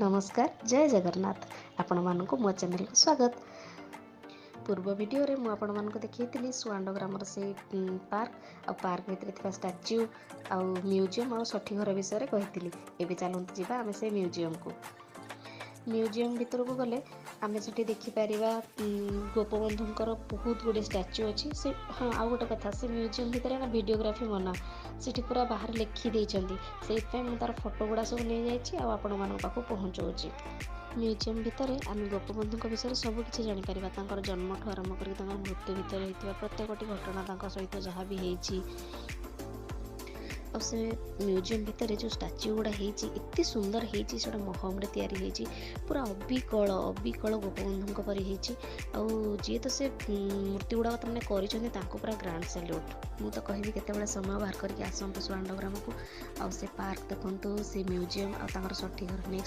नमस्कार जय जगन्नाथ आपण मानक मो चैनल को स्वागत। पूर्व वीडियो रे मु आपण मानक देखैतिली सुआंड ग्रामर से पार्क भितर स्टाच्यू आउ म्यूजियम और सठी घर विषय कही। एबे चलते जावा आम से म्यूजियम को। म्यूजियम भीतर को गले आम से देखिपर गोपबंधुंकर बहुत गुड़े स्टाच्यू अच्छी से। हाँ आउ गोटे कथा से म्यूजियम भितर ना वीडियोग्राफी मना से पूरा बाहर लिखिदे से तार फोटो गुड़ा सब नहीं जाइए आपण मान पाक पहुँचाऊँगी। म्यूजियम भितर आम गोपबंधु विषय सबकि जापर जन्म ठू आरंभ कर मृत्यु भितर होता प्रत्येक घटना सहित जहाँ भी होती। और से म्यूजियम भितर जो स्टाच्यू गुड़ा एत सुंदर होती से महमरे तैयारी पूरा अबिकल गोपबंधु पर जी तो से मूर्ति गुड़ा मैंने पूरा ग्रांड सैल्यूट। मु तो कहि केते समय बाहर करके आसतु सुआंड ग्राम को। आ से पार्क देखु से म्यूजियम आ सठी घर नेक्स्ट